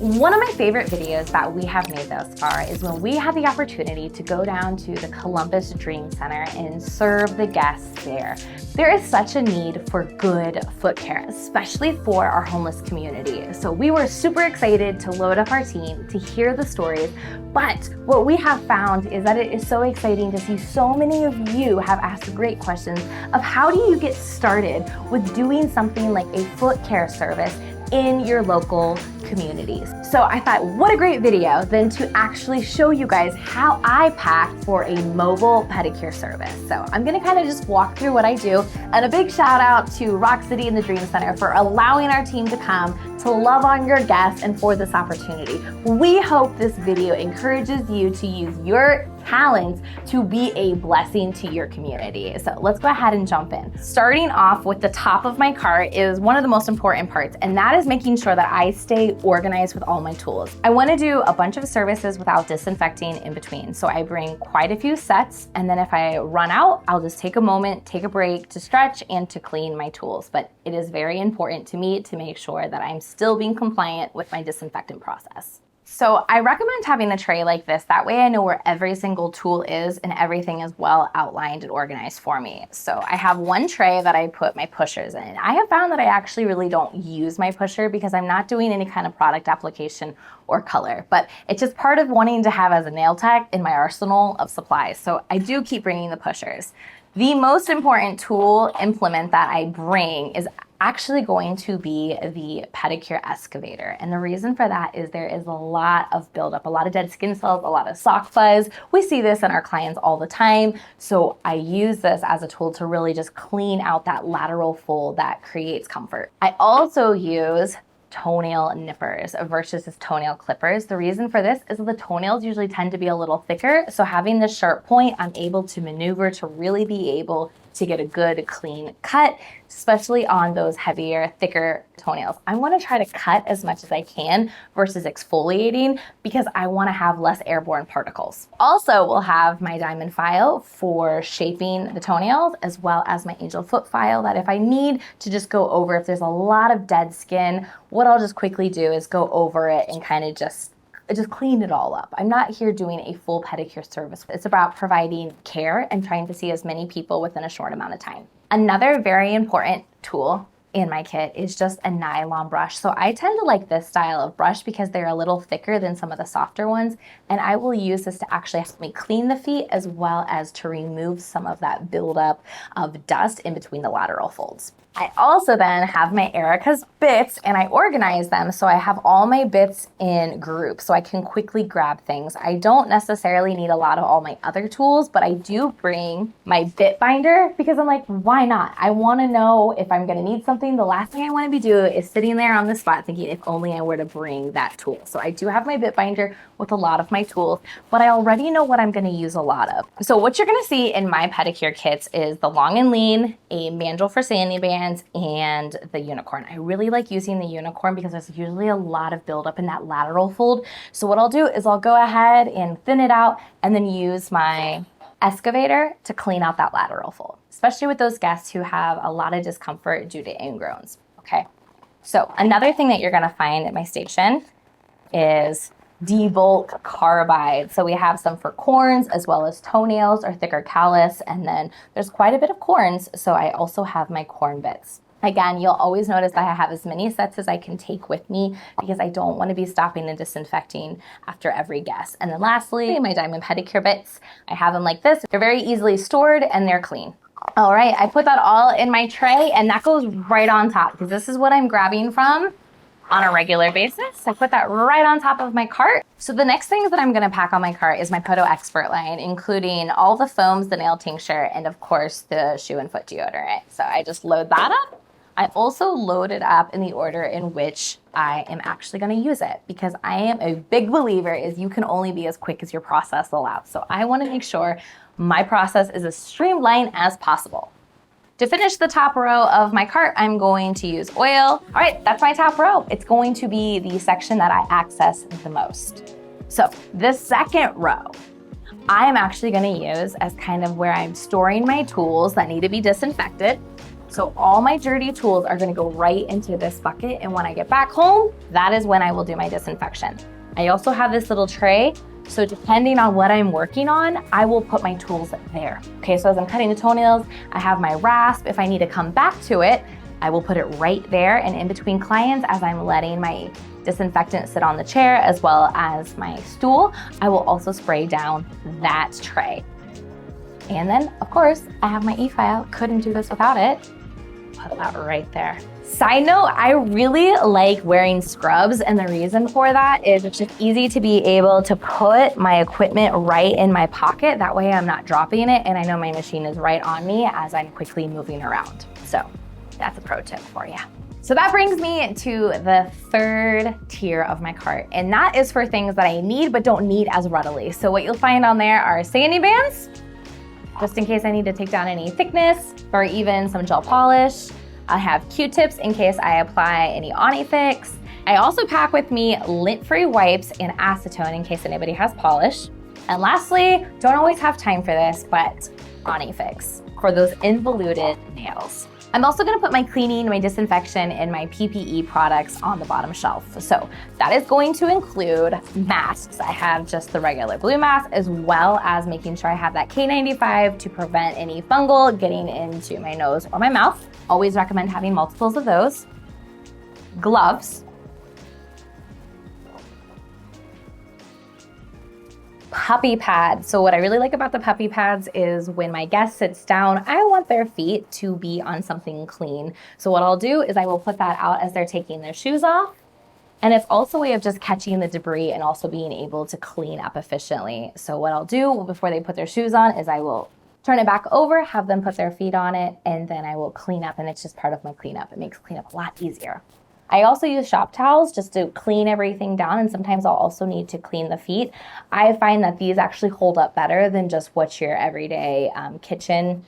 One of my favorite videos that we have made thus far is when we had the opportunity to go down to the Columbus Dream Center and serve the guests there. There is such a need for good foot care, especially for our homeless community. So we were super excited to load up our team to hear the stories, but what we have found is that it is so exciting to see so many of you have asked great questions of how do you get started with doing something like a foot care service in your local communities. So I thought, what a great video then to actually show you guys how I pack for a mobile pedicure service. So I'm gonna kind of just walk through what I do, and a big shout out to Rock City and the Dream Center for allowing our team to come to love on your guests and for this opportunity. We hope this video encourages you to use your talents to be a blessing to your community. So let's go ahead and jump in. Starting off with the top of my cart is one of the most important parts, and that is making sure that I stay organized with all my tools. I want to do a bunch of services without disinfecting in between. So I bring quite a few sets, and then if I run out, I'll just take a moment, take a break to stretch and to clean my tools. But it is very important to me to make sure that I'm still being compliant with my disinfectant process. So I recommend having a tray like this. That way I know where every single tool is and everything is well outlined and organized for me. So I have one tray that I put my pushers in. I have found that I actually really don't use my pusher because I'm not doing any kind of product application or color, but it's just part of wanting to have as a nail tech in my arsenal of supplies. So I do keep bringing the pushers. The most important tool implement that I bring is actually going to be the pedicure excavator. And the reason for that is there is a lot of buildup, a lot of dead skin cells, a lot of sock fuzz. We see this in our clients all the time. So I use this as a tool to really just clean out that lateral fold that creates comfort. I also use toenail nippers versus toenail clippers. The reason for this is the toenails usually tend to be a little thicker. So having this sharp point, I'm able to maneuver to really be able to get a good clean cut, especially on those heavier, thicker toenails. I want to try to cut as much as I can versus exfoliating because I want to have less airborne particles. Also, we'll have my diamond file for shaping the toenails, as well as my angel foot file that if I need to just go over, if there's a lot of dead skin, what I'll just quickly do is go over it and kind of just clean it all up. I'm not here doing a full pedicure service. It's about providing care and trying to see as many people within a short amount of time. Another very important tool in my kit is just a nylon brush. So I tend to like this style of brush because they're a little thicker than some of the softer ones. And I will use this to actually help me clean the feet as well as to remove some of that buildup of dust in between the lateral folds. I also then have my Erica's bits and I organize them so I have all my bits in groups so I can quickly grab things. I don't necessarily need a lot of all my other tools, but I do bring my bit binder because I'm like, why not? I want to know if I'm going to need something. The last thing I want to be doing is sitting there on the spot thinking if only I were to bring that tool. So I do have my bit binder with a lot of my tools, but I already know what I'm going to use a lot of. So what you're going to see in my pedicure kits is the long and lean, a mandrel for sanding bands, and the unicorn. I really like using the unicorn because there's usually a lot of buildup in that lateral fold. So what I'll do is I'll go ahead and thin it out and then use my excavator to clean out that lateral fold, especially with those guests who have a lot of discomfort due to ingrowns. Okay. So another thing that you're going to find at my station is debulk carbide. So we have some for corns as well as toenails or thicker callus, and then there's quite a bit of corns, so I also have my corn bits. Again, you'll always notice that I have as many sets as I can take with me because I don't want to be stopping and disinfecting after every guest. And then lastly, my diamond pedicure bits. I have them like this. They're very easily stored and they're clean. All right, I put that all in my tray and that goes right on top because this is what I'm grabbing from on a regular basis. I put that right on top of my cart. So the next things that I'm going to pack on my cart is my Poto Expert line, including all the foams, the nail tincture, and of course the shoe and foot deodorant. So I just load that up. I also load it up in the order in which I am actually going to use it because I am a big believer is you can only be as quick as your process allows. So I want to make sure my process is as streamlined as possible. To finish the top row of my cart, I'm going to use oil. All right, that's my top row. It's going to be the section that I access the most. So this second row, I am actually going to use as kind of where I'm storing my tools that need to be disinfected. So all my dirty tools are gonna go right into this bucket, and when I get back home, that is when I will do my disinfection. I also have this little tray, so depending on what I'm working on, I will put my tools there. Okay, so as I'm cutting the toenails, I have my rasp. If I need to come back to it, I will put it right there, and in between clients, as I'm letting my disinfectant sit on the chair as well as my stool, I will also spray down that tray. And then, of course, I have my e-file. Couldn't do this without it. Put that right there. Side note, I really like wearing scrubs, and the reason for that is it's just easy to be able to put my equipment right in my pocket. That way I'm not dropping it, and I know my machine is right on me as I'm quickly moving around. So that's a pro tip for you. So that brings me to the third tier of my cart, and that is for things that I need but don't need as readily. So what you'll find on there are sanding bands, just in case I need to take down any thickness, or even some gel polish. I have Q-tips in case I apply any Onifix. I also pack with me lint-free wipes and acetone in case anybody has polish. And lastly, don't always have time for this, but Onifix for those involuted nails. I'm also gonna put my cleaning, my disinfection, and my PPE products on the bottom shelf. So that is going to include masks. I have just the regular blue mask, as well as making sure I have that K95 to prevent any fungal getting into my nose or my mouth. Always recommend having multiples of those. Gloves. Puppy pads. So what I really like about the puppy pads is when my guest sits down, I want their feet to be on something clean. So what I'll do is I will put that out as they're taking their shoes off. And it's also a way of just catching the debris and also being able to clean up efficiently. So what I'll do before they put their shoes on is I will turn it back over, have them put their feet on it, and then I will clean up, and it's just part of my cleanup. It makes cleanup a lot easier. I also use shop towels just to clean everything down, and sometimes I'll also need to clean the feet. I find that these actually hold up better than just what your everyday kitchen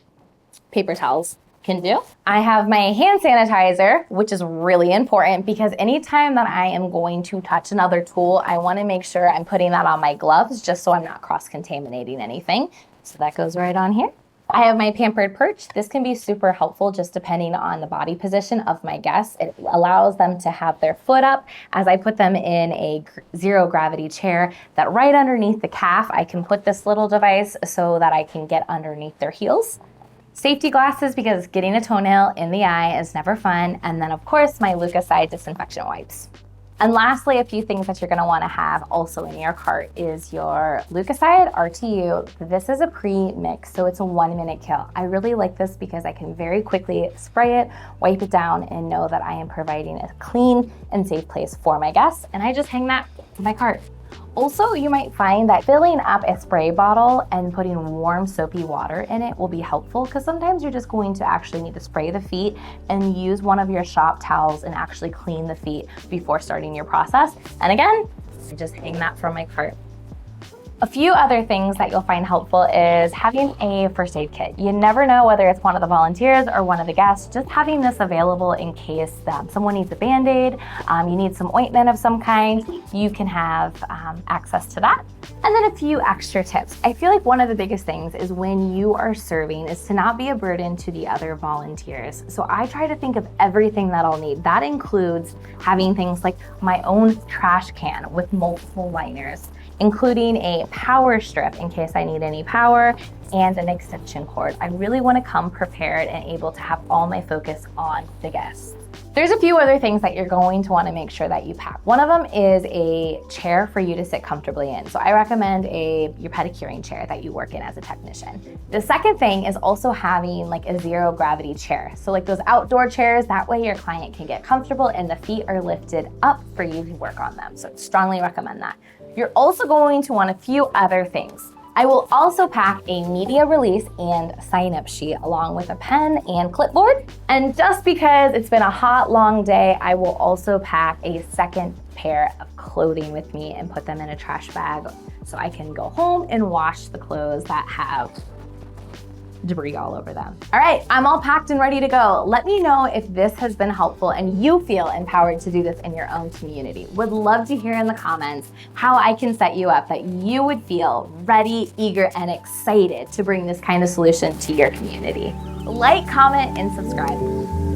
paper towels can do. I have my hand sanitizer, which is really important because anytime that I am going to touch another tool, I want to make sure I'm putting that on my gloves just so I'm not cross-contaminating anything. So that goes right on here. I have my pampered perch. This can be super helpful just depending on the body position of my guests. It allows them to have their foot up as I put them in a zero gravity chair that right underneath the calf, I can put this little device so that I can get underneath their heels. Safety glasses, because getting a toenail in the eye is never fun. And then of course my Lucaside disinfection wipes. And lastly, a few things that you're gonna wanna have also in your cart is your Lucaside RTU. This is a pre-mix, so it's a 1-minute kill. I really like this because I can very quickly spray it, wipe it down, and know that I am providing a clean and safe place for my guests. And I just hang that in my cart. Also, you might find that filling up a spray bottle and putting warm soapy water in it will be helpful because sometimes you're just going to actually need to spray the feet and use one of your shop towels and actually clean the feet before starting your process. And again, I just hang that from my cart. A few other things that you'll find helpful is having a first aid kit. You never know whether it's one of the volunteers or one of the guests. Just having this available in case someone needs a Band-Aid, you need some ointment of some kind, you can have access to that. And then a few extra tips. I feel like one of the biggest things is when you are serving is to not be a burden to the other volunteers. So I try to think of everything that I'll need. That includes having things like my own trash can with multiple liners, including a power strip in case I need any power, and an extension cord. I really want to come prepared and able to have all my focus on the guests. There's a few other things that you're going to want to make sure that you pack. One of them is a chair for you to sit comfortably in. So I recommend your pedicuring chair that you work in as a technician. The second thing is also having like a zero gravity chair. So like those outdoor chairs, that way your client can get comfortable and the feet are lifted up for you to work on them. So strongly recommend that. You're also going to want a few other things. I will also pack a media release and sign-up sheet along with a pen and clipboard. And just because it's been a hot, long day, I will also pack a second pair of clothing with me and put them in a trash bag so I can go home and wash the clothes that have debris all over them. All right, I'm all packed and ready to go. Let me know if this has been helpful and you feel empowered to do this in your own community. Would love to hear in the comments how I can set you up that you would feel ready, eager, and excited to bring this kind of solution to your community. Like, comment, and subscribe.